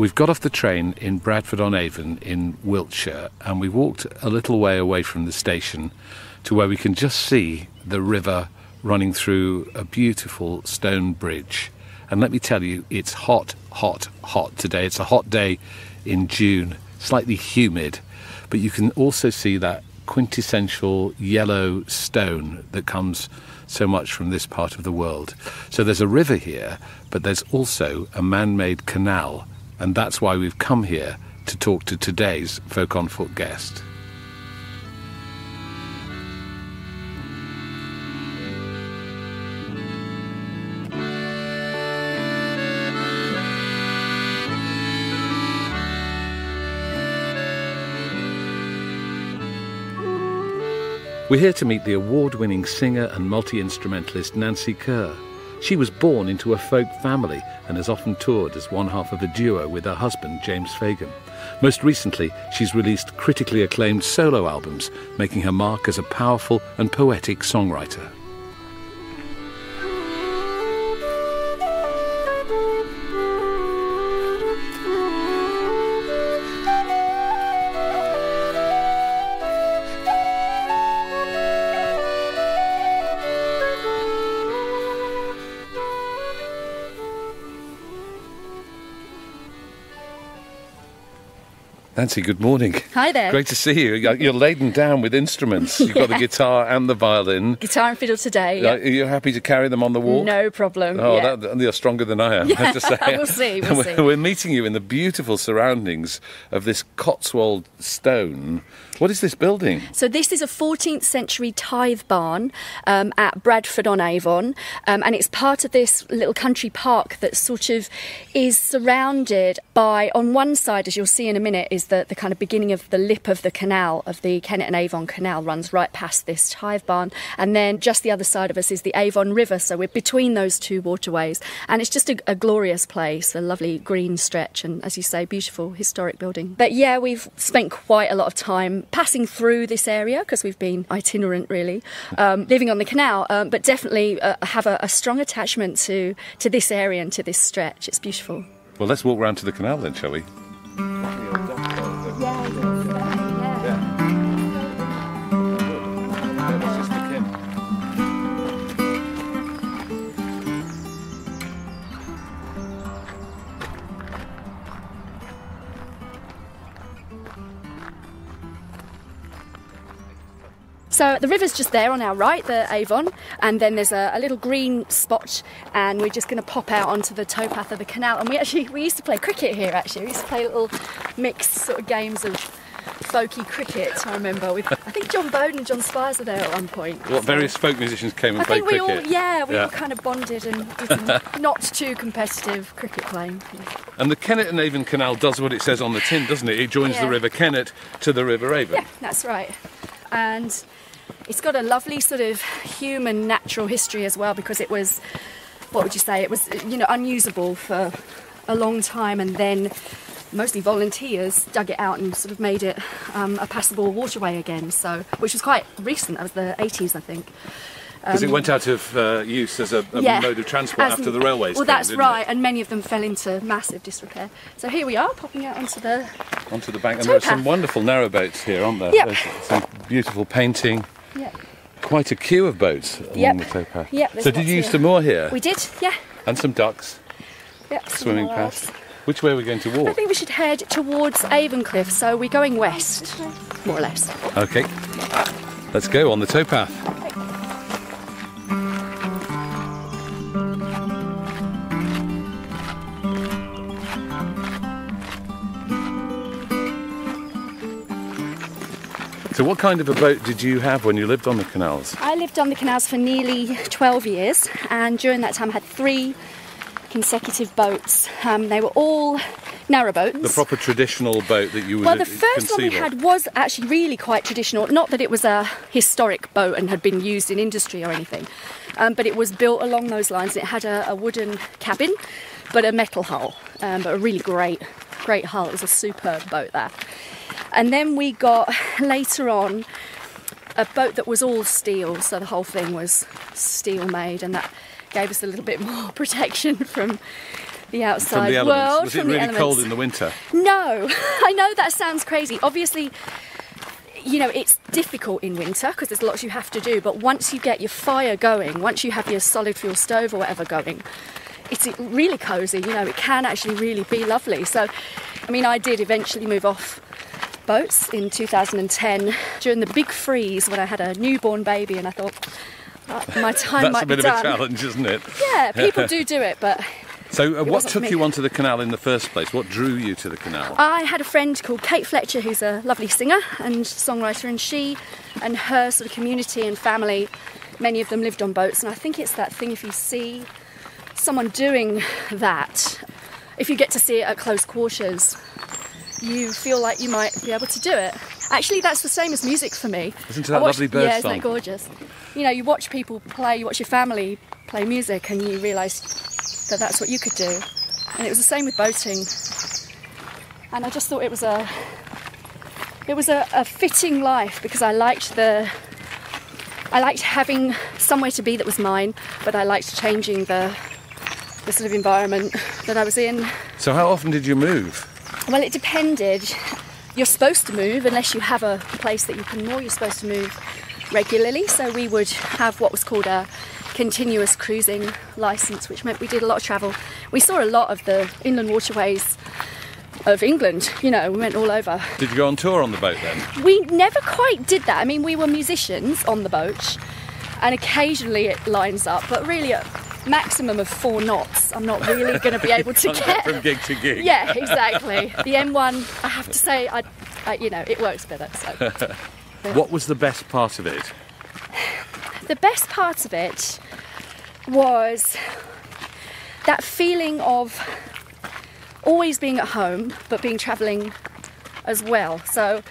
We've got off the train in Bradford-on-Avon in Wiltshire, and we walked a little way away from the station to where we can just see the river running through a beautiful stone bridge. And let me tell you, it's hot, hot, hot today. It's a hot day in June, slightly humid, but you can also see that quintessential yellow stone that comes so much from this part of the world. So there's a river here, but there's also a man-made canal, and that's why we've come here to talk to today's Folk on Foot guest. We're here to meet the award-winning singer and multi-instrumentalist Nancy Kerr. She was born into a folk family and has often toured as one half of a duo with her husband, James Fagan. Most recently, she's released critically acclaimed solo albums, making her mark as a powerful and poetic songwriter. Nancy, good morning. Hi there. Great to see you. You're laden down with instruments. You've got the guitar and the violin. Guitar and fiddle today. Are you happy to carry them on the walk? No problem. Oh, you're stronger than I am, I have to say. We'll see. We're meeting you in the beautiful surroundings of this Cotswold stone. What is this building? So this is a 14th century tithe barn at Bradford-on-Avon, and it's part of this little country park that sort of is surrounded by, on one side, as you'll see in a minute, is the kind of beginning of the lip of the canal, of the Kennet and Avon canal, runs right past this tithe barn, and then just the other side of us is the Avon River, so we're between those two waterways, and it's just a glorious place, a lovely green stretch, and as you say, beautiful historic building. But yeah, we've spent quite a lot of time passing through this area because we've been itinerant really, living on the canal, but definitely have a strong attachment to this area and to this stretch. It's beautiful. Well, let's walk round to the canal then, shall we? So the river's just there on our right, the Avon, and then there's a little green spot, and we're just going to pop out onto the towpath of the canal. And we used to play cricket here, actually. We used to play little mixed sort of games of folky cricket, I remember. With, I think John Bowden and John Spires were there at one point. What, various folk musicians came and played cricket? We all kind of bonded and did some not too competitive cricket playing. And the Kennet and Avon Canal does what it says on the tin, doesn't it? It joins the River Kennet to the River Avon. Yeah, that's right. And it's got a lovely sort of human natural history as well, because it was, what would you say, it was, unusable for a long time, and then mostly volunteers dug it out and sort of made it a passable waterway again, so, which was quite recent. That was the 80s, I think. Because it went out of use as a mode of transport after the railways Well, came, that's right, and many of them fell into massive disrepair. So here we are, popping out onto the bank, and there are some wonderful narrowboats here, aren't there? Yep. There's some beautiful painting. Yep. Quite a queue of boats along the towpath. Yep, so did you used to moor here? We did, yeah. And some ducks swimming past. Which way are we going to walk? I think we should head towards Avon, so we're going west, more or less. Okay, let's go on the towpath. So what kind of a boat did you have when you lived on the canals? I lived on the canals for nearly 12 years, and during that time I had 3 consecutive boats. They were all narrowboats. The proper traditional boat that you would Well, the first one we had was actually really quite traditional. Not that it was a historic boat and had been used in industry or anything, but it was built along those lines. It had a wooden cabin, but a metal hull, but a really great hull. It was a superb boat, that. And then we got, later on, a boat that was all steel, so the whole thing was steel made, and that gave us a little bit more protection from the outside from the elements. world. Was it from the really elements. cold in the winter? No, I know that sounds crazy. Obviously, you know, it's difficult in winter because there's lots you have to do, but once you get your fire going, once you have your solid fuel stove or whatever going, it's really cosy, you know, it can actually really be lovely. So, I mean, I did eventually move off boats in 2010 during the big freeze when I had a newborn baby, and I thought, my time might be done. That's a bit of a challenge, isn't it? Yeah, people do it, but... So what took you onto the canal in the first place? What drew you to the canal? I had a friend called Kate Fletcher, who's a lovely singer and songwriter, and she and her sort of community and family, many of them lived on boats, and I think it's that thing, if you see someone doing that, if you get to see it at close quarters, you feel like you might be able to do it. Actually, that's the same as music for me. Isn't that lovely bird song? Yeah, isn't that gorgeous? You know, you watch people play, you watch your family play music, and you realise that that's what you could do. And it was the same with boating. And I just thought it was a fitting life, because I liked having somewhere to be that was mine, but I liked changing the sort of environment that I was in. So how often did you move? Well, it depended. You're supposed to move, unless you have a place that you can moor, you're supposed to move regularly. So we would have what was called a continuous cruising licence, which meant we did a lot of travel. We saw a lot of the inland waterways of England, you know, we went all over. Did you go on tour on the boat then? We never quite did that. I mean, we were musicians on the boat, and occasionally it lines up, but really a maximum of 4 knots. I'm not really going to be able to get from gig to gig. Yeah, exactly. The M1, I have to say, I you know, it works better. So. What was the best part of it? The best part of it was that feeling of always being at home, but being travelling as well. So,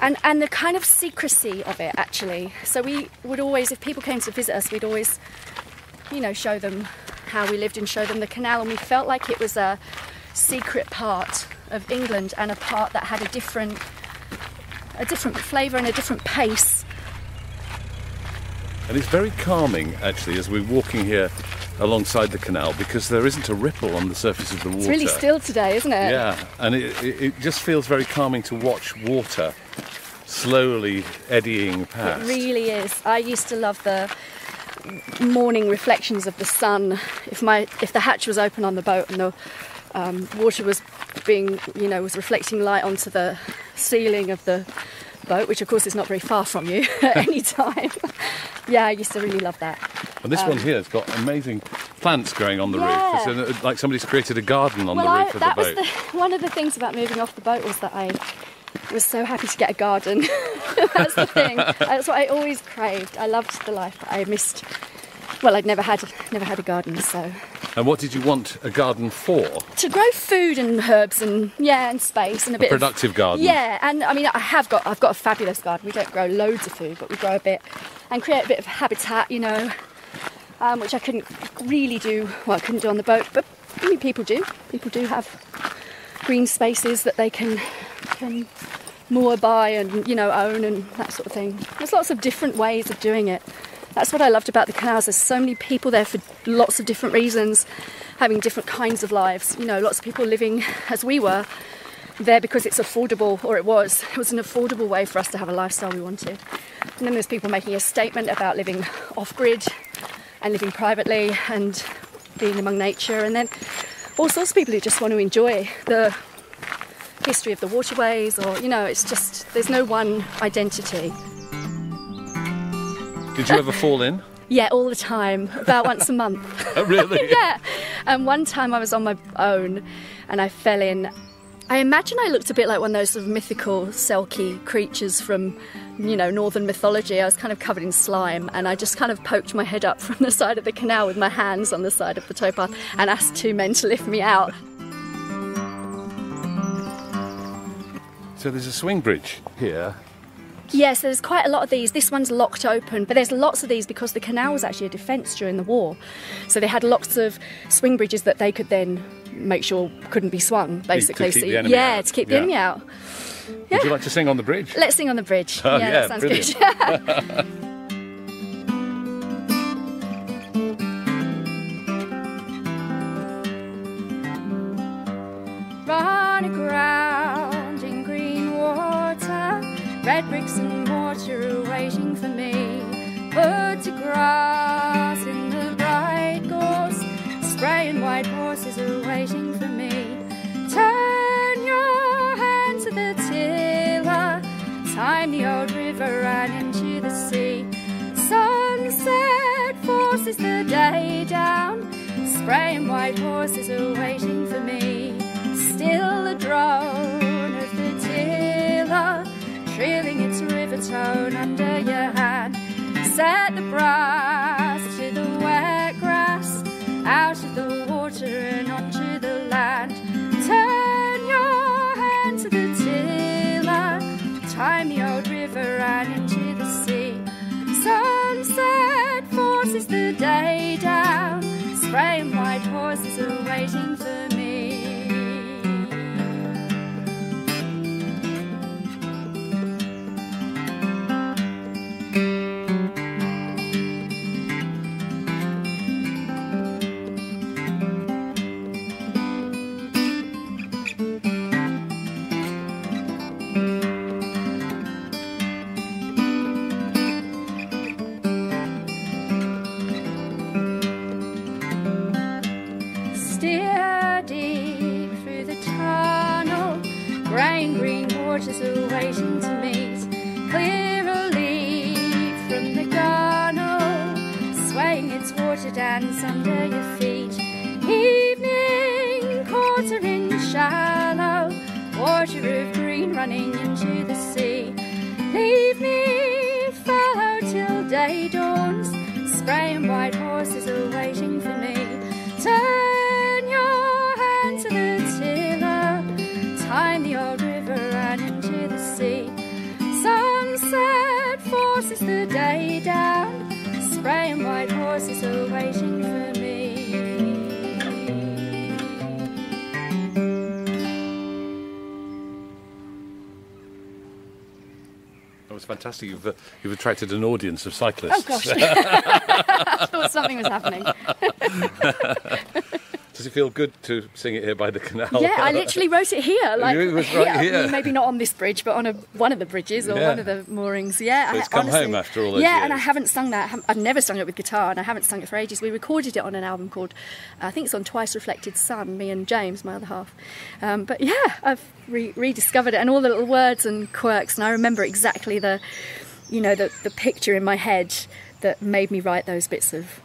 and the kind of secrecy of it, actually. So we would always, if people came to visit us, we'd always, you know, show them how we lived and show them the canal, and we felt like it was a secret part of England, and a part that had a different flavour and a different pace. And it's very calming, actually, as we're walking here alongside the canal, because there isn't a ripple on the surface of the water. It's really still today, isn't it? Yeah, and it just feels very calming to watch water slowly eddying past. It really is. I used to love the morning reflections of the sun. If the hatch was open on the boat and the water was was reflecting light onto the ceiling of the boat, which of course is not very far from you at any time. Yeah, I used to really love that. And this one here has got amazing plants growing on the roof. It's like somebody's created a garden on the roof of the boat. One of the things about moving off the boat was that I was so happy to get a garden. That's the thing. That's what I always craved. I loved the life, but I missed. Well, I'd never had a garden, so. And what did you want a garden for? To grow food and herbs and space and a bit productive garden. Yeah, and I mean I've got a fabulous garden. We don't grow loads of food, but we grow a bit and create a bit of habitat, you know, which I couldn't really do. Well, I couldn't do on the boat, but I mean people do. People do have green spaces that they can moor by and own and that sort of thing. There's lots of different ways of doing it. That's what I loved about the canals. There's so many people there for lots of different reasons, having different kinds of lives. You know, lots of people living as we were there because it's affordable, or it was an affordable way for us to have a lifestyle we wanted. And then there's people making a statement about living off-grid and living privately and being among nature. And then all sorts of people who just want to enjoy the history of the waterways, or, it's just, there's no one identity. Did you ever fall in? Yeah, all the time, about once a month. Oh, really? Yeah. And one time I was on my own and I fell in. I imagine I looked a bit like one of those sort of mythical selkie creatures from, northern mythology. I was kind of covered in slime, and I just kind of poked my head up from the side of the canal with my hands on the side of the towpath and asked 2 men to lift me out. So there's a swing bridge here. Yes, there's quite a lot of these. This one's locked open, but there's lots of these because the canal was actually a defence during the war. So they had lots of swing bridges that they could then make sure couldn't be swung, basically. To keep the enemy out. To keep the enemy out. Yeah. Would you like to sing on the bridge? Let's sing on the bridge. Oh, that sounds brilliant. Good. red bricks and water are waiting for me. Birds of grass in the bright gorse, spraying white horses are waiting for me. Turn your hand to the tiller, time the old river ran into the sea. Sunset forces the day down, spraying white horses are waiting for me. Still the drone of the tiller, trilling its river tone under your hand. Set the brass to the wet grass, out of the water and onto the land. Turn your hand to the tiller, time the old river ran into the sea. Sunset forces the day down, spraying white horses are waiting for me. Are waiting to meet. Clear a leaf from the gunnel, swaying its water dance under your feet. Evening quarter in shallow, water of green running into the sea. Leave me fallow till day dawns, spraying white horses are waiting for me. Turn your hand to the tiller, time the old river ran into the sea. Sunset forces the day down, spraying white horses are waiting for me. That was fantastic. You've attracted an audience of cyclists. Oh gosh, I thought something was happening. Does it feel good to sing it here by the canal? Yeah, I literally wrote it here. Like, it was right here. Maybe not on this bridge, but on one of the bridges or one of the moorings. Yeah, so it's come honestly, home after all those years. years. And I haven't sung that. I've never sung it with guitar, and I haven't sung it for ages. We recorded it on an album called, I think it's on Twice Reflected Sun, me and James, my other half. But yeah, I've rediscovered it and all the little words and quirks, and I remember exactly the picture in my head that made me write those bits of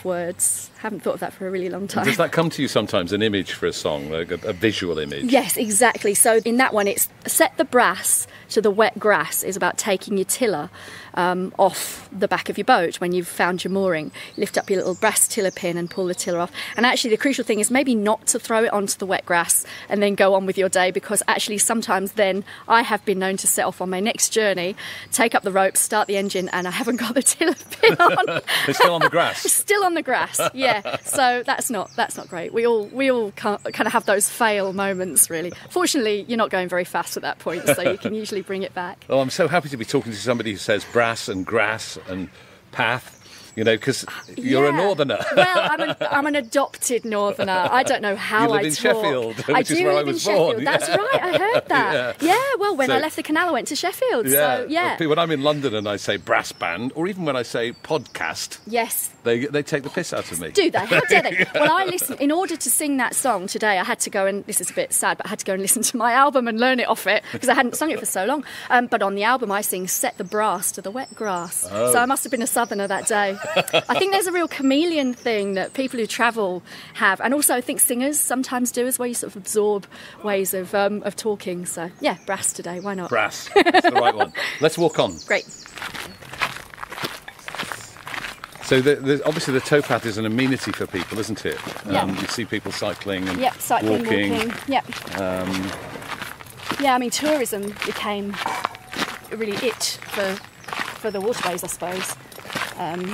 words. Haven't thought of that for a really long time. Does that come to you sometimes, an image for a song, like a visual image? Yes, exactly. So in that one, it's set the brass to the wet grass is about taking your tiller off the back of your boat when you've found your mooring. Lift up your little brass tiller pin and pull the tiller off. And actually the crucial thing is maybe not to throw it onto the wet grass and then go on with your day, because actually sometimes then I have been known to set off on my next journey, take up the rope, start the engine, and I haven't got the tiller pin on. It's still on the grass. It's still on the grass, yeah. So that's not great. We all kind of have those fail moments, really. Fortunately, you're not going very fast at that point, so you can usually bring it back. Well, I'm so happy to be talking to somebody who says brass and grass and path, because you're a northerner. Well, I'm an adopted northerner. I don't know how you live I in talk. Sheffield, which is where I was born. That's right, I heard that. Yeah, well, when I left the Canal, I went to Sheffield. Yeah. So, yeah. When I'm in London and I say brass band, or even when I say podcast, yes, they take the piss out of me. Do they? How dare they? Well, I listened, in order to sing that song today, I had to go and, this is a bit sad, but I had to go and listen to my album and learn it off it, because I hadn't sung it for so long. But on the album, I sing Set the Brass to the Wet Grass. Oh. So I must have been a southerner that day. I think there's a real chameleon thing that people who travel have, and also I think singers sometimes do as well. You sort of absorb ways of talking. So yeah, brass today. Why not? Brass. That's the right one. Let's walk on. Great. So obviously the towpath is an amenity for people, isn't it? Yeah. You see people cycling and walking. Yep. Yeah, I mean tourism became really it for the waterways, I suppose. And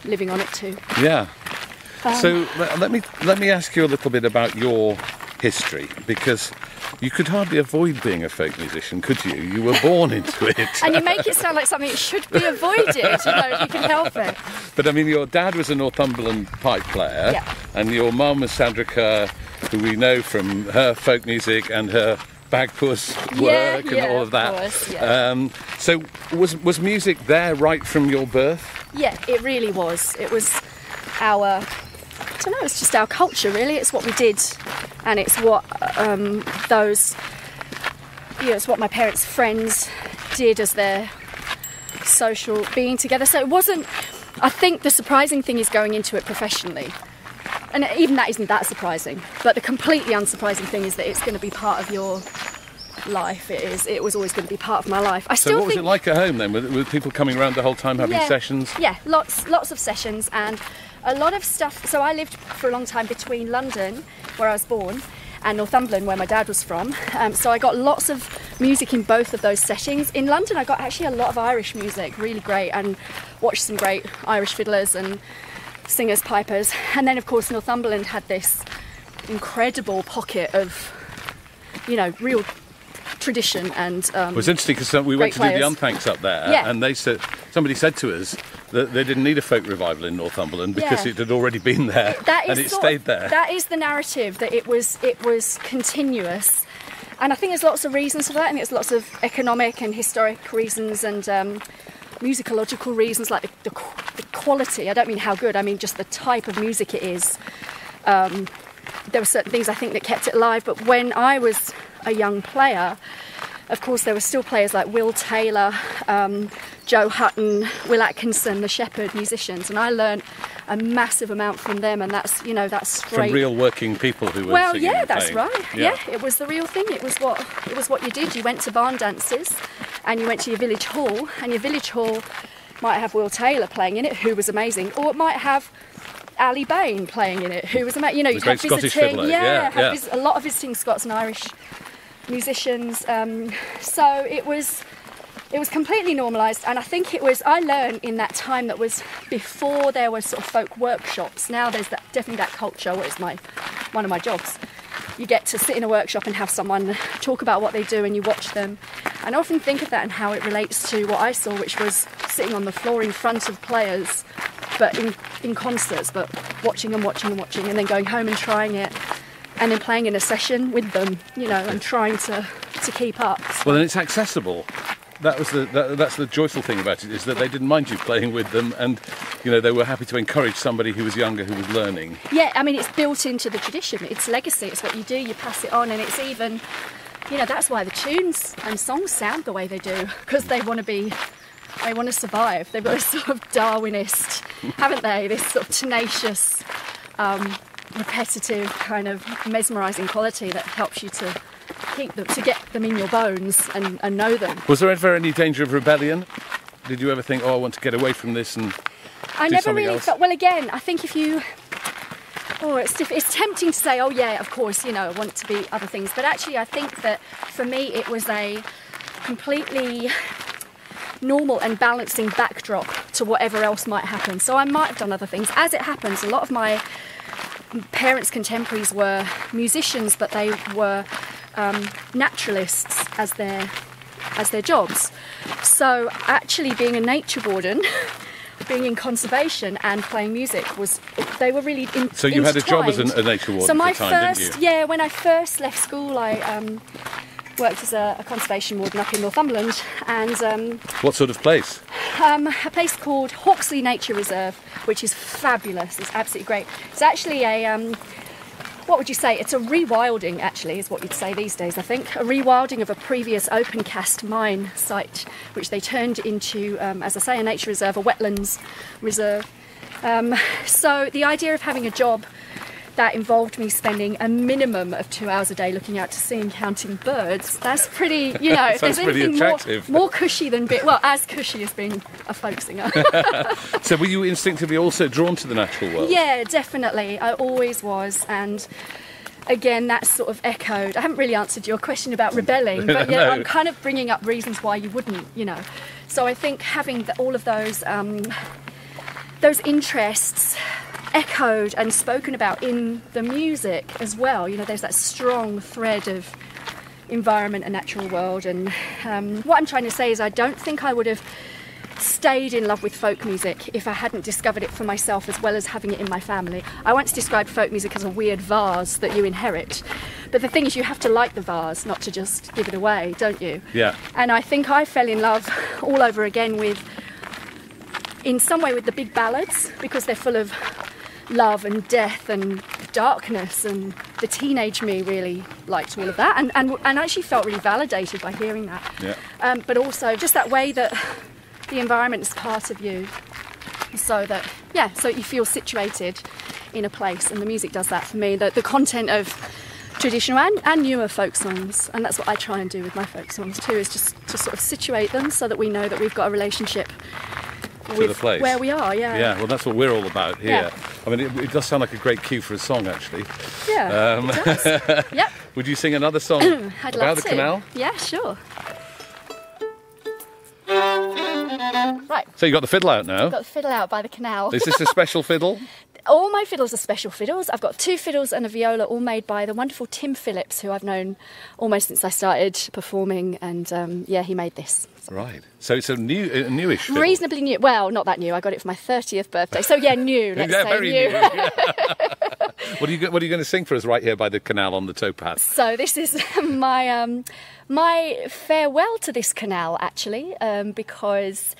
living on it too. Yeah. So let me ask you a little bit about your history, because you could hardly avoid being a folk musician, could you? You were born into it. And you make it sound like something that should be avoided, if you can help it. But I mean, your dad was a Northumbrian pipe player, yeah. And your mum was Sandra Kerr, who we know from her folk music and her bagpuss work and all of that. Of course, yeah. So was music there right from your birth? Yeah, it really was. It was I don't know, it's just our culture really. It's what we did, and it's what it's what my parents' friends did as their social being together. So it wasn't, I think the surprising thing is going into it professionally. And even that isn't that surprising. But the completely unsurprising thing is that it's going to be part of your life. It was always going to be part of my life. So what was it like at home then? With people coming around the whole time having sessions? Yeah, lots of sessions and a lot of stuff. So I lived for a long time between London, where I was born, and Northumbrian, where my dad was from. So I got lots of music in both of those settings. In London, I got actually a lot of Irish music, really great, and watched some great Irish fiddlers and singers, pipers. And then, of course, Northumberland had this incredible pocket of, real tradition and it was interesting because we went to do the unthanks up there, and somebody said to us that they didn't need a folk revival in Northumberland because it had already been there and it stayed there. That is the narrative, that it was continuous, and I think there's lots of reasons for that. I think there's lots of economic and historic reasons and musicological reasons, like the quality. I don't mean how good, I mean just the type of music it is. There were certain things I think that kept it alive, but when I was a young player, of course there were still players like Will Taylor, Joe Hutton, Will Atkinson, the Shepherd musicians, and I learned a massive amount from them, and that's straight from real working people who were singing and that's playing. right. Yeah, it was the real thing. It was what you did. You went to barn dances and you went to your village hall, and your village hall might have Will Taylor playing in it, who was amazing, or it might have Ali Bain playing in it, who was amazing. You'd have visiting, a lot of visiting Scots and Irish musicians. So it was completely normalised, and I think I learned in that time that was before there was sort of folk workshops. Now there's definitely that culture. It's one of my jobs. You get to sit in a workshop and have someone talk about what they do, and you watch them. And I often think of that and how it relates to what I saw, which was sitting on the floor in front of players, but in concerts, but watching and watching and watching, and then going home and trying it, and then playing in a session with them, and trying to keep up. Well, then it's accessible. That's the joyful thing about it, is that they didn't mind you playing with them, and they were happy to encourage somebody who was younger, who was learning. Yeah, I mean, it's built into the tradition. It's legacy. It's what you do. You pass it on, and it's even, that's why the tunes and songs sound the way they do, because they want to survive. They've got this sort of Darwinist, haven't they? This sort of tenacious, repetitive, kind of mesmerising quality that helps you to keep them, to get them in your bones and know them. Was there ever any danger of rebellion? Did you ever think, I want to get away from this and I do never something really else? felt. Well, again, I think if you, it's tempting to say, of course, I want to be other things, but actually, I think that for me, it was a completely normal and balancing backdrop to whatever else might happen. So I might have done other things. As it happens, a lot of my parents' contemporaries were musicians, but they were naturalists as their jobs. So actually being a nature warden, being in conservation and playing music they were really intertwined. So you had a job as a nature warden so my for a time, first, didn't you? Yeah, when I first left school, I worked as a conservation warden up in Northumberland, and what sort of place? A place called Hawksley Nature Reserve, which is fabulous. It's absolutely great. It's actually what would you say? It's a rewilding, actually, is what you'd say these days, I think. A rewilding of a previous open cast mine site, which they turned into, as I say, a nature reserve, a wetlands reserve. So the idea of having a job that involved me spending a minimum of 2 hours a day looking out to sea and counting birds, that's pretty, if there's anything more cushy than as cushy as being a folk singer. So were you instinctively also drawn to the natural world? Yeah, definitely. I always was, and again, that's sort of echoed. I haven't really answered your question about rebelling, but No. I'm kind of bringing up reasons why you wouldn't, So I think having all of those interests echoed and spoken about in the music as well. There's that strong thread of environment and natural world, and what I'm trying to say is I don't think I would have stayed in love with folk music if I hadn't discovered it for myself as well as having it in my family. I once described folk music as a weird vase that you inherit. But the thing is, you have to like the vase, not to just give it away, don't you? Yeah. And I think I fell in love all over again in some way with the big ballads, because they're full of love and death and darkness, and the teenage me really liked all of that, and actually felt really validated by hearing that. Yeah. But also just that way that the environment is part of you, so that, yeah, so you feel situated in a place, and the music does that for me. The content of traditional and newer folk songs, and that's what I try and do with my folk songs too, is just to sort of situate them so that we know that we've got a relationship with the place where we are. Yeah, well, that's what we're all about here. Yeah. I mean, it does sound like a great cue for a song, actually. Yeah, it does. Yep. Would you sing another song I'd about love the to. canal? Yeah, sure. Right. So you got the fiddle out now. I've got the fiddle out by the canal. Is this a special fiddle? All my fiddles are special fiddles. I've got 2 fiddles and a viola, all made by the wonderful Tim Phillips, who I've known almost since I started performing, and yeah, he made this. Right. So it's a newish fiddle. Reasonably new. Well, not that new. I got it for my 30th birthday. So yeah, new. Let's say very new. new. Yeah. What are you going to sing for us right here by the canal on the towpath? So this is my farewell to this canal, actually, because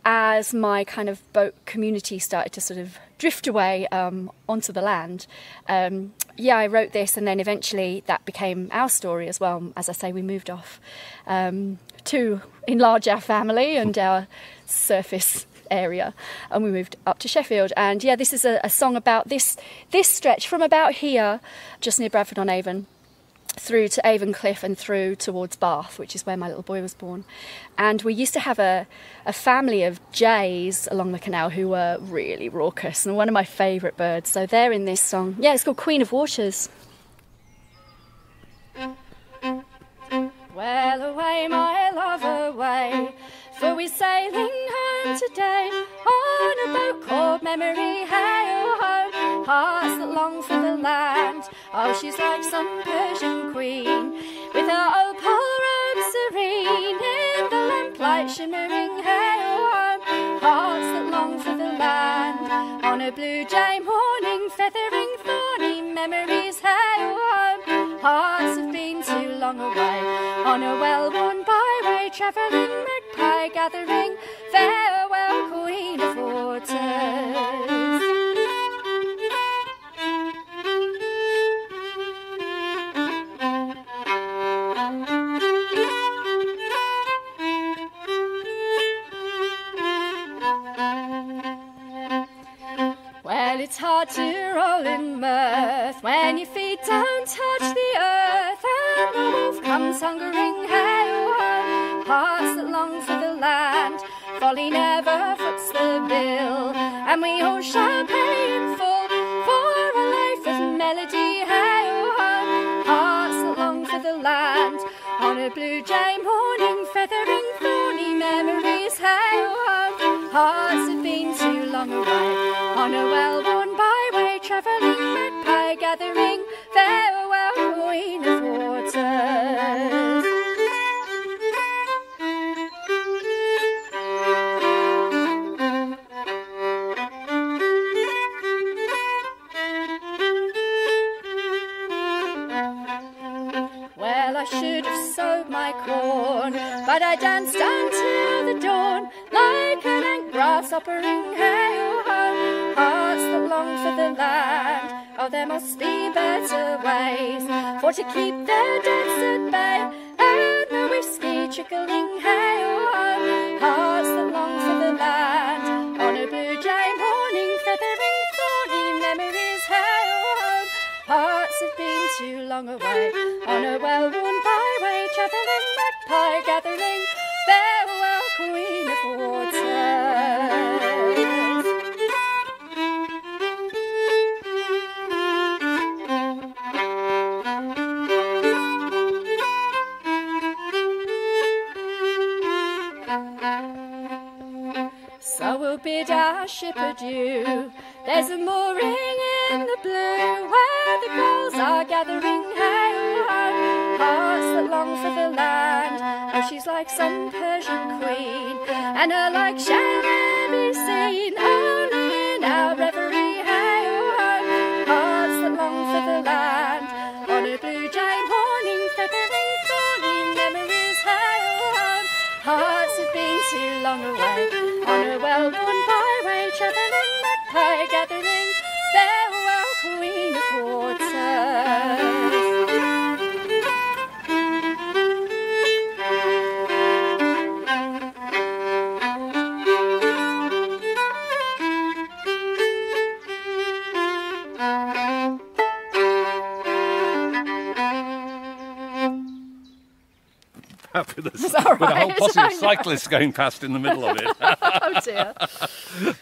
as my kind of boat community started to sort of drift away onto the land, yeah, I wrote this, and then eventually that became our story as well. As I say, we moved off to enlarge our family and our surface area, and we moved up to Sheffield. And yeah, this is a song about this stretch from about here, just near Bradford on Avon, through to Avon Cliff and through towards Bath, which is where my little boy was born. And we used to have a family of jays along the canal who were really raucous, and one of my favourite birds. So they're in this song. Yeah, it's called Queen of Waters. Well, away, my love, away, for we're sailing home today on a boat called Memory. Hey-oh-ho, hearts that long for the land. Oh, she's like some Persian queen with her opal robe serene in the lamplight shimmering. Hey-oh-ho, hearts that long for the land. On a blue jay morning, feathering thorny memories. Hey-oh-ho, hearts have been too long away. On a well-worn byway, travelling magpie gathering, farewell, Queen of Waters. Well, it's hard to roll in mirth when your feet don't touch the earth, and the wolf comes hungering. Hey-oh-ho, hearts that long for the land. Folly never foots the bill, and we all shall pay in full for a life of melody. Hey-oh-ho, hearts that long for the land. On a blue jay morning, feathering thorny memories. Hey-oh-ho, hearts have been too long away. On a well-worn byway, travelling magpie gathering, farewell, Queen of Waters. Well, I should have sowed my corn, but I danced until the dawn, like an ant grasshoppering. Hey-oh-ho, hearts that long for the land. Oh, there must be better ways for to keep their debts at bay, and the whiskey trickling. Hey-oh-ho, hearts that long for the land. On a blue jay morning, feathering thorny memories. Hey-oh-ho, hearts have been too long away. On a well-worn byway, travelling magpie gathering, farewell, Queen of Waters. So we'll bid our ship adieu. There's a mooring in in the blue, where the gulls are gathering, hey ho, hearts that long for the land. Oh, she's like some Persian queen, and her like shall never be seen, only in our reverie, hey ho, hearts that long for the land. On a blue jay morning, feathering thorny memories, hey ho, hearts have been too long away. On a well-worn byway, travelling magpie gathering, farewell, Queen of Waters. Fabulous. With a whole posse of cyclists going past in the middle of it. Oh dear.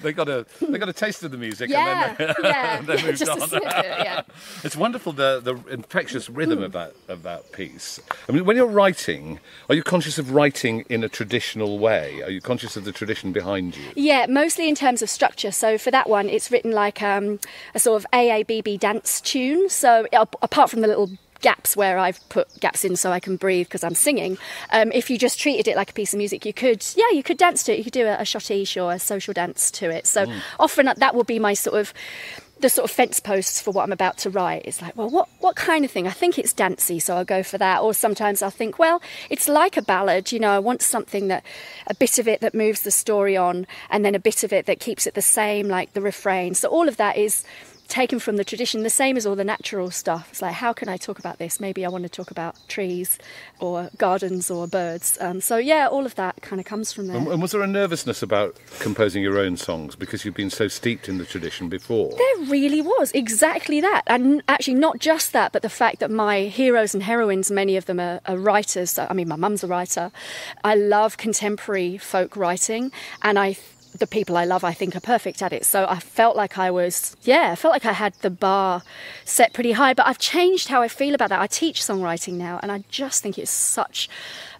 They got a taste of the music, Yeah, and then moved just on. a snippet, yeah. It's wonderful the infectious rhythm of that piece. I mean, when you're writing, are you conscious of writing in a traditional way? Are you conscious of the tradition behind you? Yeah, mostly in terms of structure. So for that one, it's written like a sort of AABB dance tune. So apart from the little gaps where I've put gaps in so I can breathe because I'm singing, if you just treated it like a piece of music, you could dance to it. You could do a schottische or a social dance to it. So often that will be my the sort of fence posts for what I'm about to write. It's like, well, what kind of thing? I think it's dancey, so I'll go for that. Or sometimes I'll think, well, it's like a ballad, I want something a bit of it that moves the story on, and then a bit of it that keeps it the same, like the refrain. So all of that is taken from the tradition, the same as all the natural stuff. It's like, how can I talk about this? Maybe I want to talk about trees or gardens or birds. So yeah, all of that kind of comes from there. And was there a nervousness about composing your own songs because you've been so steeped in the tradition before? There really was, exactly that. And actually not just that, but the fact that my heroes and heroines, many of them are writers. I mean, my mum's a writer. I love contemporary folk writing, and the people I love, I think, are perfect at it. So I felt like I had the bar set pretty high. But I've changed how I feel about that. I teach songwriting now, and I just think it's such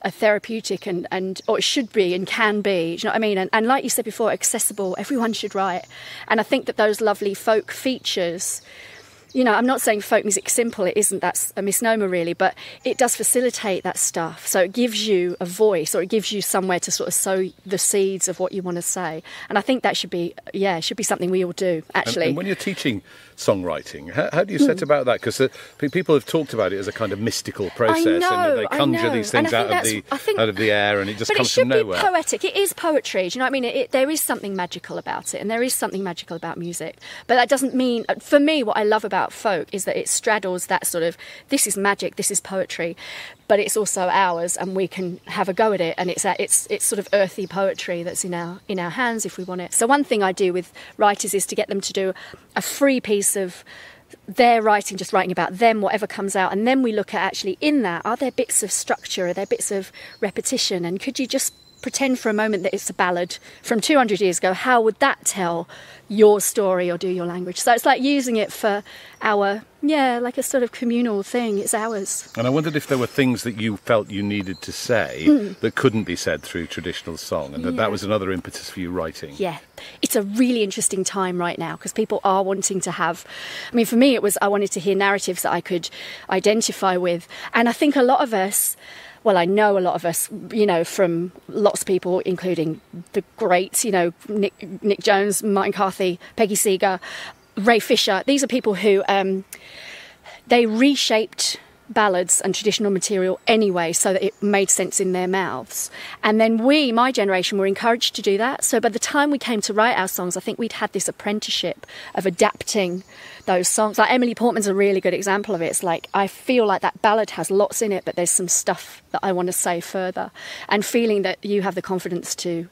a therapeutic or it should be and can be. Do you know what I mean? And like you said before, accessible. Everyone should write. And I think that those lovely folk features, I'm not saying folk music's simple, it isn't, that's a misnomer really, but it does facilitate that stuff. So it gives you a voice, or it gives you somewhere to sort of sow the seeds of what you want to say. And I think that should be something we all do, actually. And when you're teaching songwriting, how do you set about that? Because people have talked about it as a kind of mystical process, and they conjure these things out of the air, and it just comes from nowhere. But it should be poetic. It is poetry. Do you know what I mean? There is something magical about it, and there is something magical about music. But that doesn't mean, for me, what I love about folk is that it straddles that sort of, this is magic, this is poetry, but it's also ours, and we can have a go at it, and it's sort of earthy poetry that's in our hands if we want it. So one thing I do with writers is to get them to do a free piece of their writing, just writing about them, whatever comes out, and then we look at actually in that, are there bits of structure, are there bits of repetition, and could you just pretend for a moment that it's a ballad from 200 years ago? How would that tell your story or do your language? So it's like using it for like a sort of communal thing. It's ours. And I wondered if there were things that you felt you needed to say that couldn't be said through traditional song, and that was another impetus for you writing. Yeah. It's a really interesting time right now because people are wanting to have, I mean, for me it was, I wanted to hear narratives that I could identify with. And I think a lot of us, well, I know a lot of us, from lots of people, including the greats, Nick Jones, Martin Carthy, Peggy Seeger, Ray Fisher. These are people who they reshaped ballads and traditional material anyway so that it made sense in their mouths. And then we, my generation, were encouraged to do that. So by the time we came to write our songs, I think we'd had this apprenticeship of adapting those songs. Like Emily Portman's a really good example of it. It's like, I feel like that ballad has lots in it, but there's some stuff that I want to say further. And feeling that you have the confidence to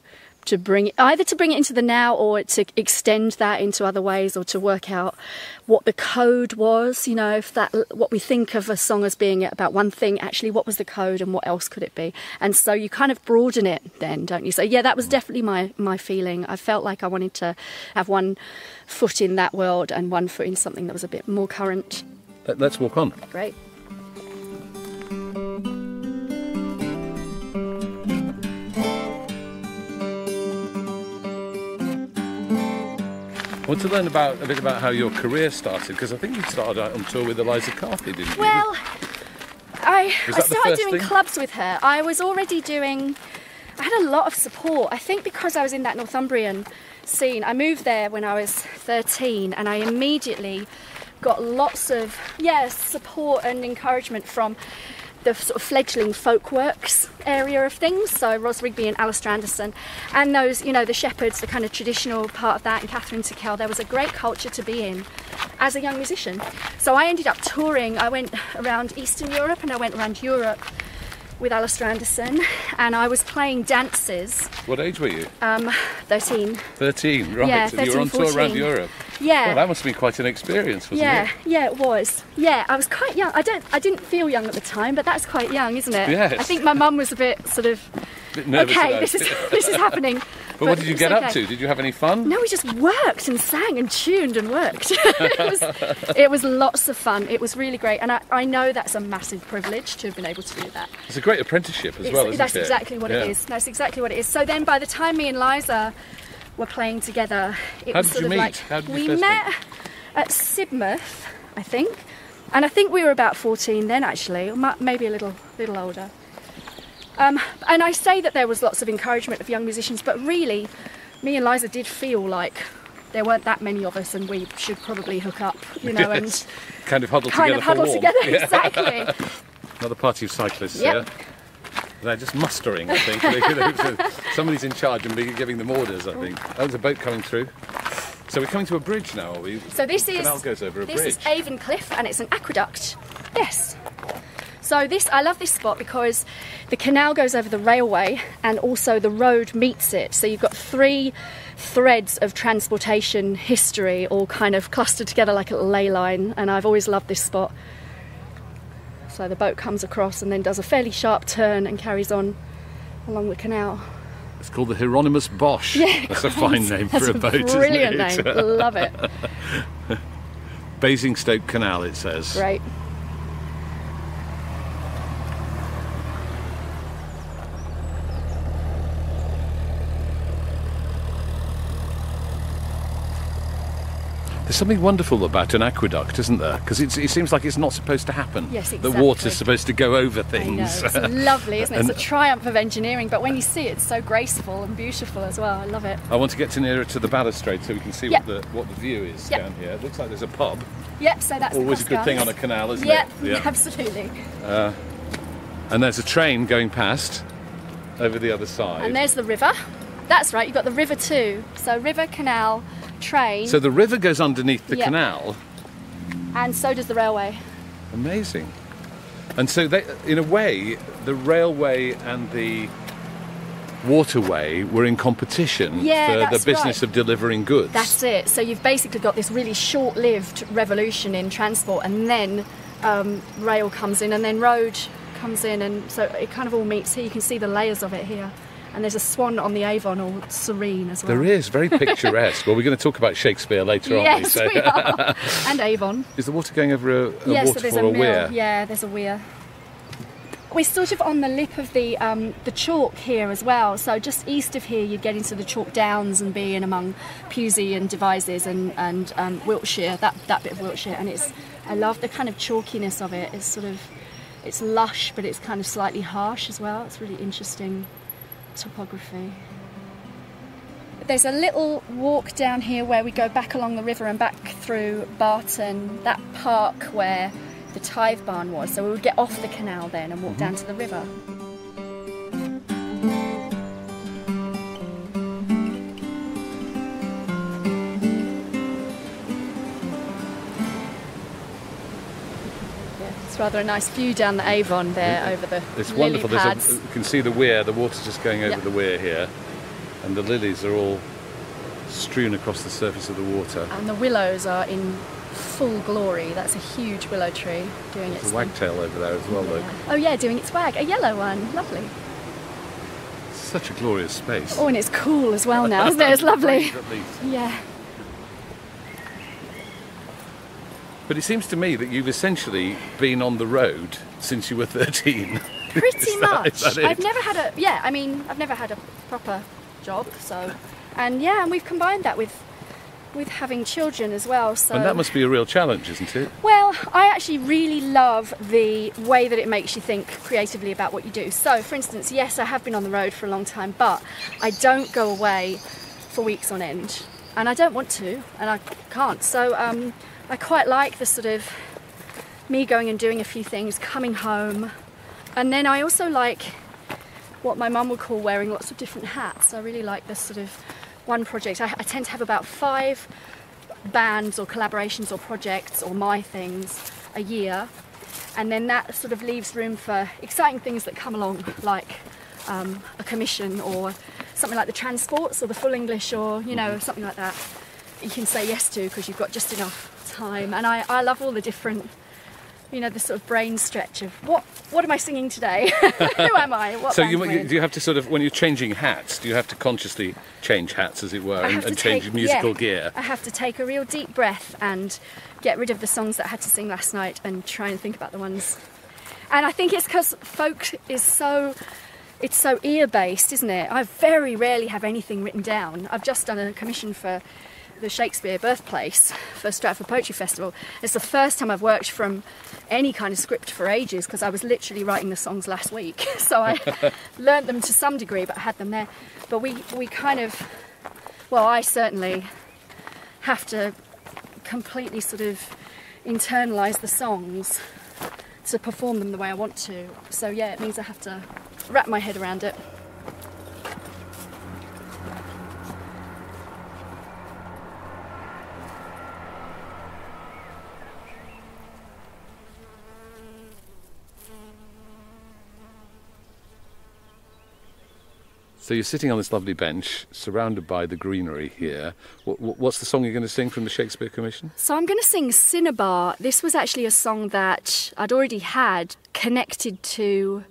bring it, either to bring it into the now or to extend that into other ways, or to work out what the code was, if that, what we think of a song as being about one thing, actually what was the code and what else could it be? And so you kind of broaden it then, don't you? So yeah, that was definitely my feeling. I felt like I wanted to have one foot in that world and one foot in something that was a bit more current. Let's walk on. Great. I want to learn a bit about how your career started, because I think you started out on tour with Eliza Carthy, didn't you? Well, I started doing thing? clubs with her. I was already doing... I had a lot of support. I think because I was in that Northumbrian scene. I moved there when I was 13, and I immediately got lots of support and encouragement from the sort of fledgling folk works area of things, so Ros Rigby and Alistair Anderson, and those, you know, the Shepherds, the kind of traditional part of that, and Catherine Tickell. There was a great culture to be in as a young musician. So I ended up touring. I went around Eastern Europe and I went around Europe with Alistair Anderson, and I was playing dances. What age were you? 13. 13, right. Yeah, So you were on 13, tour around Europe. Yeah. Well, that must have been quite an experience, wasn't it? Yeah, it was. Yeah, I was quite young. I didn't feel young at the time, but that's quite young, isn't it? Yes. I think my mum was a bit sort of, A bit nervous okay, about this it. is happening. But what did you it's get up okay. to? Did you have any fun? No, we just worked and sang and tuned and worked. it was lots of fun. It was really great, and I know that's a massive privilege to have been able to do that. It's a great apprenticeship as well, isn't it? That's exactly what it is. That's exactly what it is. So then by the time me and Liza were playing together, it How was did sort you of meet? like How did you we first met meet? at Sidmouth, I think. And I think we were about 14 then, actually, or maybe a little older. And I say that there was lots of encouragement of young musicians, but really, me and Liza did feel like there weren't that many of us, and we should probably hook up, you know, Yes. and kind of huddle kind together of huddle for warmth. together. Yeah. Exactly. Another party of cyclists Yep. here. They're just mustering, I think. Somebody's in charge and giving them orders, I think. Oh, there's a boat coming through. So we're coming to a bridge now, are we? So this is Canal goes over a bridge. This is Avon Cliff, and it's an aqueduct. Yes. So I love this spot because the canal goes over the railway, and also the road meets it. So you've got three threads of transportation history all kind of clustered together like a ley line, and I've always loved this spot. So the boat comes across and then does a fairly sharp turn and carries on along the canal. It's called the Hieronymus Bosch. Yeah, That's a fine name That's for a boat, isn't it? Brilliant name. Love it. Basingstoke Canal, it says. Great. There's something wonderful about an aqueduct, isn't there? Because it seems like it's not supposed to happen. Yes, The exactly. water's supposed to go over I know, things. it's lovely, isn't it? It's a triumph of engineering, but when you see it, it's so graceful and beautiful as well. I love it. I want to get nearer to the balustrade so we can see Yep. what the view is Yep. down here. It looks like there's a pub. Yep, so that's Always a the good thing on cross a canal, isn't guards. it? Yep, absolutely. And there's a train going past over the other side. And there's the river. That's right, you've got the river too. So river, canal, train, So the river goes underneath the Yep. canal. and so does the railway. Amazing. And so, in a way, the railway and the waterway were in competition Yeah, for the that's business right. of delivering goods. That's it. So you've basically got this really short-lived revolution in transport, and then rail comes in, and then road comes in, and so it kind of all meets here. You can see the layers of it here. And there's a swan on the Avon, all serene as well. There is, very picturesque. Well, we're going to talk about Shakespeare later, aren't we? Yes, we are. And Avon. Is the water going over a Yes, so there's waterfall a or mill. weir? Yeah, there's a weir. We're sort of on the lip of the chalk here as well. So just east of here, you get into the chalk downs and be in among Pewsey and Devizes and Wiltshire, that bit of Wiltshire. And I love the kind of chalkiness of it. It's lush, but it's kind of slightly harsh as well. It's really interesting topography. There's a little walk down here where we go back along the river and back through Barton, that park where the tithe barn was. So we would get off the canal then and walk down to the river. Yeah, it's rather a nice view down the Avon there over the It's lily wonderful. pads. You can see the weir, the water's just going over Yep. the weir here, and the lilies are all strewn across the surface of the water. And the willows are in full glory. That's a huge willow tree doing its There's a thing. wagtail over there as well, look. Oh yeah, doing its wag. A yellow one. Lovely. Such a glorious space. Oh, and it's cool as well now, isn't it? It's lovely. At least. Yeah. But it seems to me that you've essentially been on the road since you were 13. Pretty much. Is that it? I've never had a proper job, so and we've combined that with with having children as well. So. And that must be a real challenge, isn't it? Well, I actually really love the way that it makes you think creatively about what you do. So, for instance, yes, I have been on the road for a long time, but I don't go away for weeks on end. And I don't want to, and I can't. So I quite like the sort of me going and doing a few things, coming home. And then I also like what my mum would call wearing lots of different hats. I really like this sort of one project. I tend to have about 5 bands or collaborations or projects or my things a year. And then that sort of leaves room for exciting things that come along, like a commission or something like the transports or the full English or, you know, something like that you can say yes to because you've got just enough time. And I love all the different, you know, the sort of brain stretch of what am I singing today? Who am I? What so band am I in? do you have to sort of, when you're changing hats, do you have to consciously change hats, as it were, and change musical gear? I have to take a real deep breath and get rid of the songs that I had to sing last night and try and think about the ones. And I think it's because folk is so ear-based, isn't it? I very rarely have anything written down. I've just done a commission for the Shakespeare birthplace for Stratford Poetry Festival. It's the first time I've worked from any kind of script for ages because I was literally writing the songs last week. So I learnt them to some degree, but I had them there. But we kind of, well, I certainly have to completely sort of internalise the songs to perform them the way I want to. So yeah, it means I have to wrap my head around it. So you're sitting on this lovely bench, surrounded by the greenery here. What's the song you're going to sing from the Shakespeare Commission? So I'm going to sing Cinnabar. This was actually a song that I'd already had connected to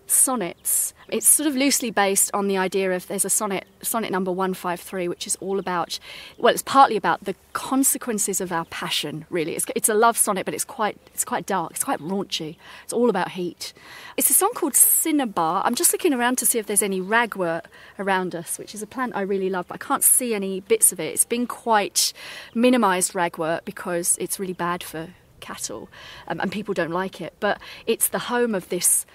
sonnets. It's sort of loosely based on the idea of there's a sonnet number 153, which is all about, well, it's partly about the consequences of our passion, really. It's a love sonnet, but it's quite dark, it's quite raunchy. It's all about heat. It's a song called Cinnabar. I'm just looking around to see if there's any ragwort around us, which is a plant I really love, but I can't see any bits of it. It's been quite minimised, ragwort, because it's really bad for cattle and people don't like it. But it's the home of this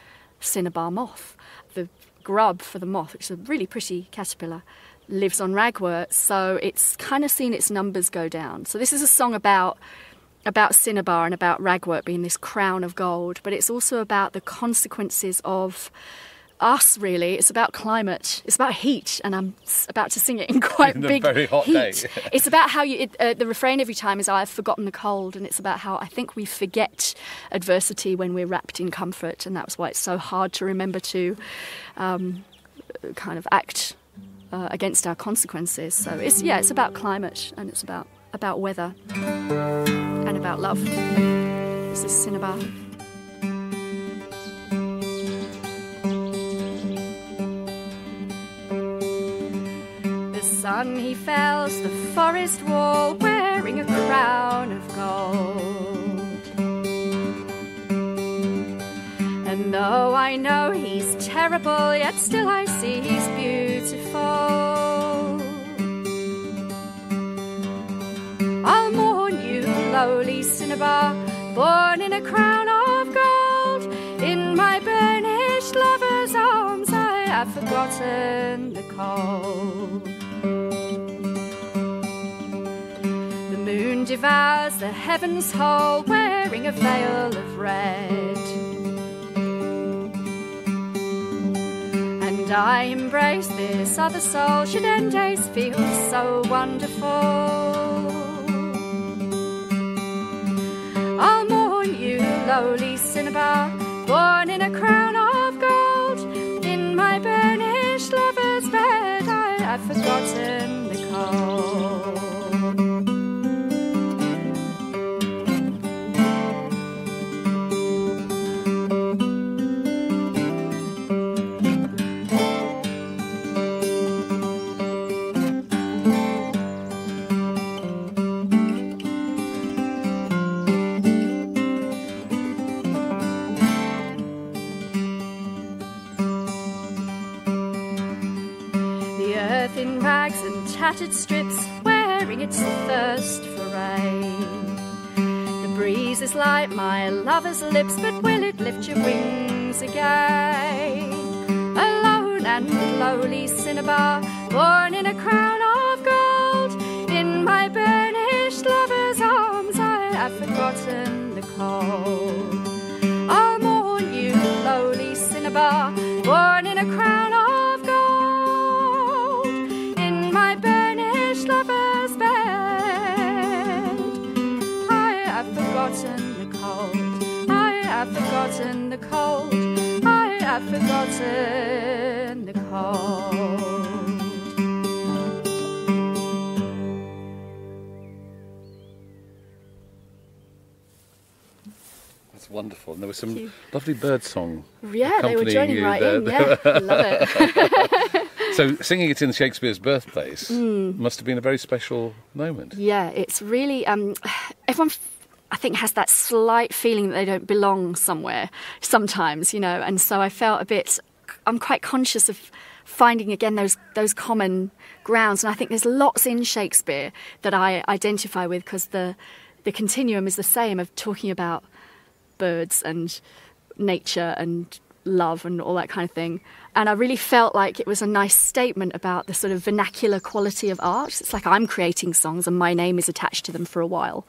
cinnabar moth. The grub for the moth, which is a really pretty caterpillar, lives on ragwort, so it's kind of seen its numbers go down. So this is a song about cinnabar and about ragwort being this crown of gold, but it's also about the consequences of us, really. It's about climate, it's about heat, and I'm about to sing it in quite big very hot heat. day. It's about how the refrain every time is I've forgotten the cold, and it's about how I think we forget adversity when we're wrapped in comfort, and that's why it's so hard to remember to kind of act against our consequences. So it's about climate, and it's about weather and about love. This is Cinnabar. Sun he fells the forest wall, wearing a crown of gold. And though I know he's terrible, yet still I see he's beautiful. I'll mourn you, lowly cinnabar, born in a crown of gold. In my burnished lover's arms I have forgotten the cold. The moon devours the heavens whole, wearing a veil of red. And I embrace this other soul, should end days feel so wonderful. I'll mourn you, lowly cinnabar, born in a crown of gold. In my burnished lover's bed I have forgotten the cold. In rags and tattered strips, where swearing it's a thirst for rain. The breeze is like my lover's lips, but will it lift your wings again? Alone and lowly cinnabar, born in a crown of gold, in my burnished lover's arms I have forgotten the cold. I'll mourn you, lowly cinnabar, born in a crown of gold, in my burnished lover's bed. I have forgotten the cold, I have forgotten the cold, I have forgotten the cold. Wonderful. And there was some lovely bird song. Yeah, they were joining right in. Yeah, I love it. So singing it in Shakespeare's birthplace must have been a very special moment. Yeah, it's really... everyone, I think, has that slight feeling that they don't belong somewhere sometimes, you know, and so I felt a bit... I'm quite conscious of finding, again, those common grounds, and I think there's lots in Shakespeare that I identify with, because the continuum is the same, of talking about birds and nature and love and all that kind of thing. And I really felt like it was a nice statement about the sort of vernacular quality of art. It's like I'm creating songs and my name is attached to them for a while.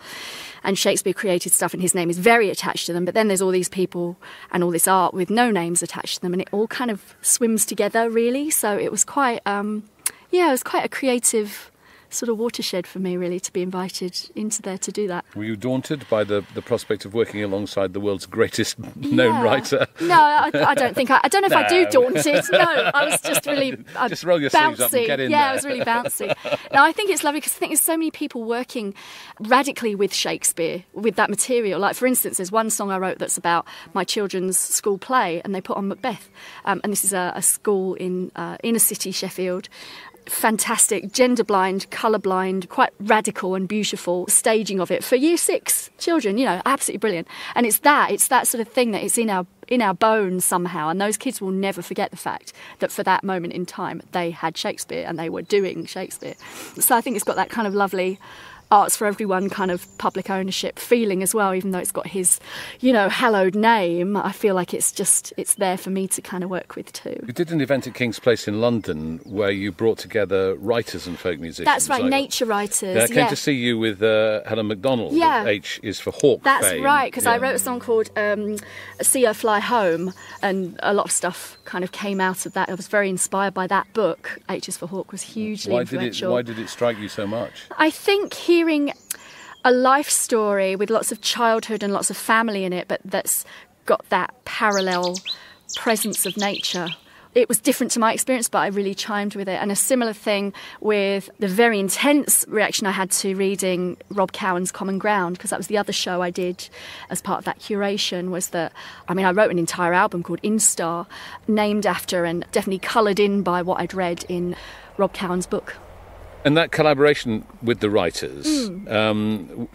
And Shakespeare created stuff and his name is very attached to them. But then there's all these people and all this art with no names attached to them. And it all kind of swims together, really. So it was quite, it was quite a creative sort of watershed for me, really, to be invited into there to do that. Were you daunted by the prospect of working alongside the world's greatest known writer? No, I don't think I don't know if I do daunted. No, I was just really just roll your sleeves up and get in there. I was really bouncy. No, I think it's lovely because I think there's so many people working radically with Shakespeare, with that material. Like, for instance, there's one song I wrote that's about my children's school play, and they put on Macbeth. And this is a school in inner city Sheffield. Fantastic, gender blind, colour blind, quite radical and beautiful staging of it for Year 6 children, you know, absolutely brilliant. And it's that sort of thing that it's in our bones somehow, and those kids will never forget the fact that for that moment in time they had Shakespeare and they were doing Shakespeare. So I think it's got that kind of lovely arts for everyone kind of public ownership feeling as well, even though it's got his, you know, hallowed name. I feel like it's there for me to kind of work with too. You did an event at King's Place in London where you brought together writers and folk musicians. That's right, nature writers. Yeah, I came to see you with Helen MacDonald. Yeah. H is for hawk. That's fame. right, because I wrote a song called See Her Fly Home, and a lot of stuff kind of came out of that. I was very inspired by that book. H is for hawk was hugely influential. Why did it strike you so much? I think hearing a life story with lots of childhood and lots of family in it, but that's got that parallel presence of nature. It was different to my experience, but I really chimed with it. And a similar thing with the very intense reaction I had to reading Rob Cowan's Common Ground, because that was the other show I did as part of that curation, was that, I mean, I wrote an entire album called Instar, named after and definitely coloured in by what I'd read in Rob Cowan's book. And that collaboration with the writers,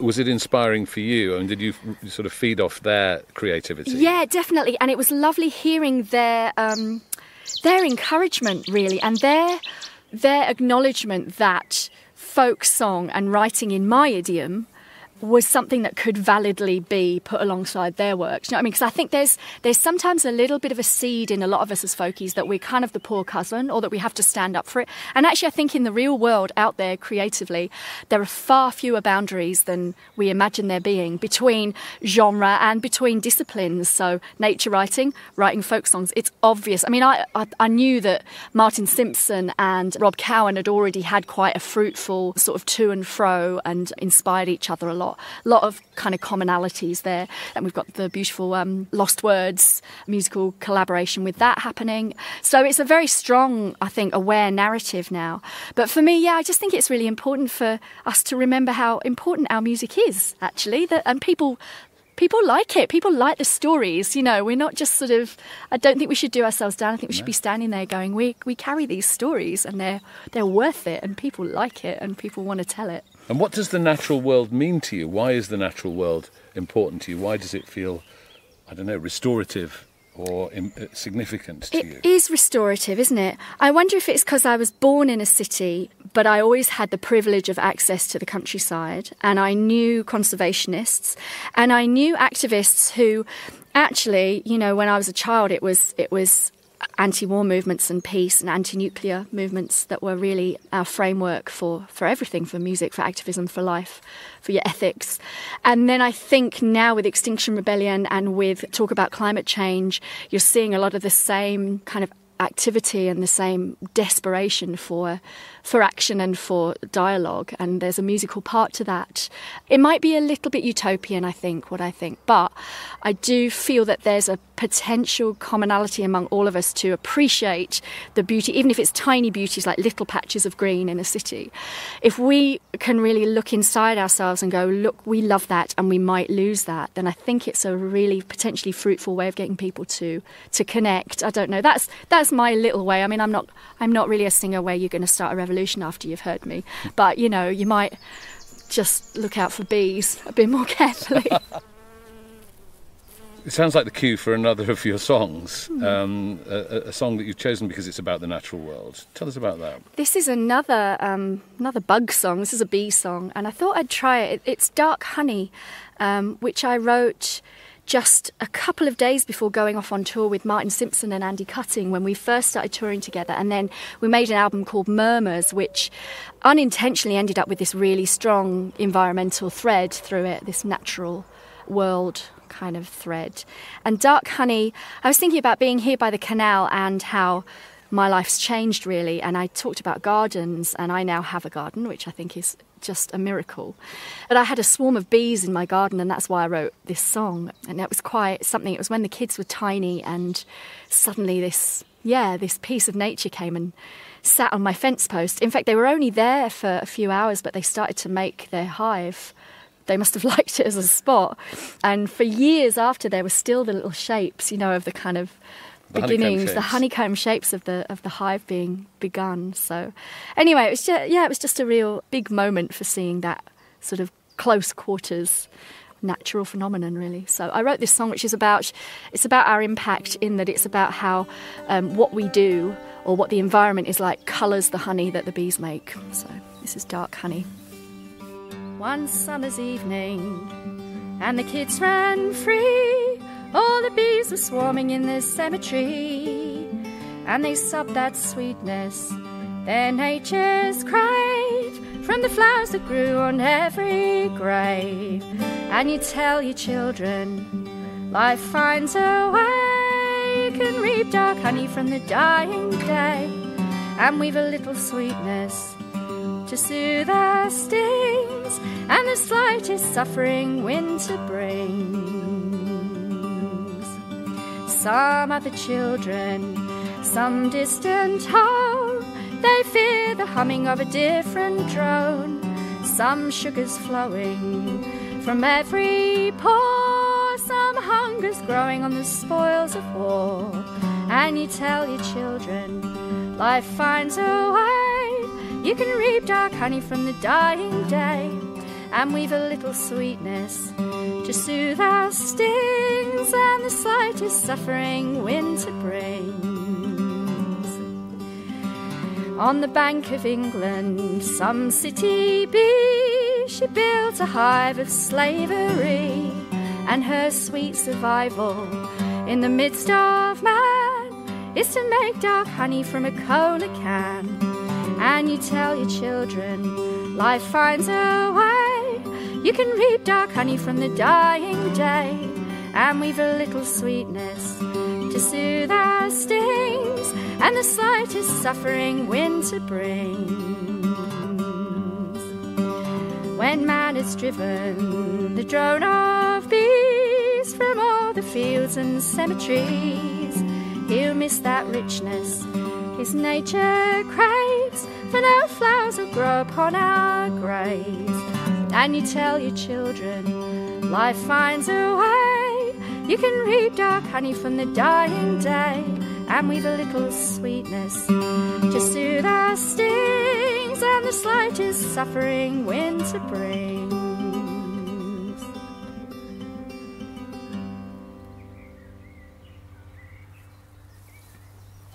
was it inspiring for you? And did you sort of feed off their creativity? Yeah, definitely. And it was lovely hearing their encouragement, really, and their acknowledgement that folk song and writing in my idiom was something that could validly be put alongside their work. Do you know what I mean? Because I think there's sometimes a little bit of a seed in a lot of us as folkies that we're kind of the poor cousin, or that we have to stand up for it. And actually, I think in the real world out there creatively, there are far fewer boundaries than we imagine there being between genre and between disciplines. So nature writing folk songs, it's obvious. I mean, I knew that Martin Simpson and Rob Cowan had already had quite a fruitful sort of to and fro and inspired each other a lot. A lot of kind of commonalities there, and we've got the beautiful Lost Words musical collaboration with that happening. So it's a very strong, I think, aware narrative now. But for me, I just think it's really important for us to remember how important our music is, actually, and people like it. People like the stories, you know. We're not just sort of... I don't think we should do ourselves down. I think we should be standing there going, we carry these stories and they're worth it, and people like it and people want to tell it. And what does the natural world mean to you? Why is the natural world important to you? Why does it feel, I don't know, restorative or significant to you? It is restorative, isn't it? I wonder if it's because I was born in a city, but I always had the privilege of access to the countryside, and I knew conservationists, and I knew activists who actually, you know, when I was a child, it was anti-war movements and peace and anti-nuclear movements that were really our framework for everything, for music, for activism, for life, for your ethics. And then I think now with Extinction Rebellion and with talk about climate change, you're seeing a lot of the same kind of activity and the same desperation for action and for dialogue, and there's a musical part to that. It might be a little bit utopian, I think, but I do feel that there's a potential commonality among all of us to appreciate the beauty, even if it's tiny beauties like little patches of green in a city. If we can really look inside ourselves and go, look, we love that and we might lose that, then I think it's a really potentially fruitful way of getting people to connect. I don't know. That's my little way. I mean, I'm not really a singer where you're going to start a revolution after you've heard me, but you know, you might just look out for bees a bit more carefully. It sounds like the cue for another of your songs, a song that you've chosen because it's about the natural world. Tell us about that. This is another bug song. This is a bee song, and I thought I'd try it. It's Dark Honey, which I wrote just a couple of days before going off on tour with Martin Simpson and Andy Cutting when we first started touring together. And then we made an album called Murmurs, which unintentionally ended up with this really strong environmental thread through it, this natural world kind of thread. And Dark Honey, I was thinking about being here by the Canal and how my life's changed really, and I talked about gardens, and I now have a garden, which I think is just a miracle. But I had a swarm of bees in my garden, and that's why I wrote this song. And that was quite something. It was when the kids were tiny, and suddenly this piece of nature came and sat on my fence post. In fact, they were only there for a few hours, but they started to make their hive. They must have liked it as a spot. And for years after, there were still the little shapes, you know, of the kind of beginnings, the honeycomb shapes of the hive being begun. So anyway, it was just a real big moment for seeing that sort of close quarters natural phenomenon, really. So I wrote this song, which is about our impact, in that it's about how what we do or what the environment is like colours the honey that the bees make. So this is Dark Honey. One summer's evening and the kids ran free. All the bees were swarming in the cemetery, and they sobbed that sweetness their natures crave from the flowers that grew on every grave. And you tell your children life finds a way. You can reap dark honey from the dying day, and we've a little sweetness to soothe our stings and the slightest suffering winter brings. Some other children, some distant home, they fear the humming of a different drone. Some sugar's flowing from every pore, some hunger's growing on the spoils of war. And you tell your children life finds a way. You can reap dark honey from the dying day, and we've a little sweetness to soothe our stings and the slightest suffering winter brings. On the bank of England, some city bee, she builds a hive of slavery, and her sweet survival in the midst of man is to make dark honey from a cola can. And you tell your children life finds a way. You can reap dark honey from the dying day, and we've a little sweetness to soothe our stings and the slightest suffering winter brings. When man has driven the drone of bees from all the fields and cemeteries, he'll miss that richness his nature craves, for no flowers will grow upon our graves. And you tell your children life finds a way. You can reap dark honey from the dying day, and we've a little sweetness to soothe our stings and the slightest suffering winter brings.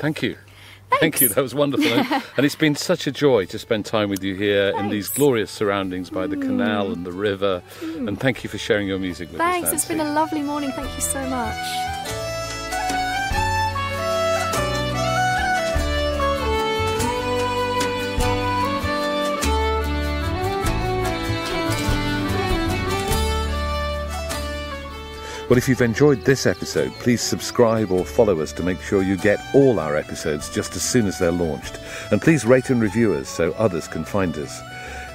Thank you. Thank you, that was wonderful. And it's been such a joy to spend time with you here in these glorious surroundings by the canal and the river. And thank you for sharing your music with us, Thanks, Nancy. it's been a lovely morning. Thank you so much. Well, if you've enjoyed this episode, please subscribe or follow us to make sure you get all our episodes just as soon as they're launched. And please rate and review us so others can find us.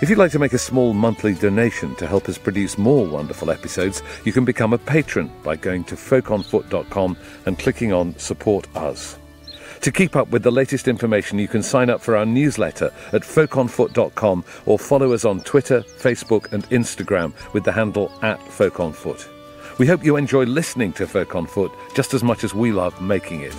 If you'd like to make a small monthly donation to help us produce more wonderful episodes, you can become a patron by going to folkonfoot.com and clicking on Support Us. To keep up with the latest information, you can sign up for our newsletter at folkonfoot.com or follow us on Twitter, Facebook and Instagram with the handle @folkonfoot. We hope you enjoy listening to Folk on Foot just as much as we love making it.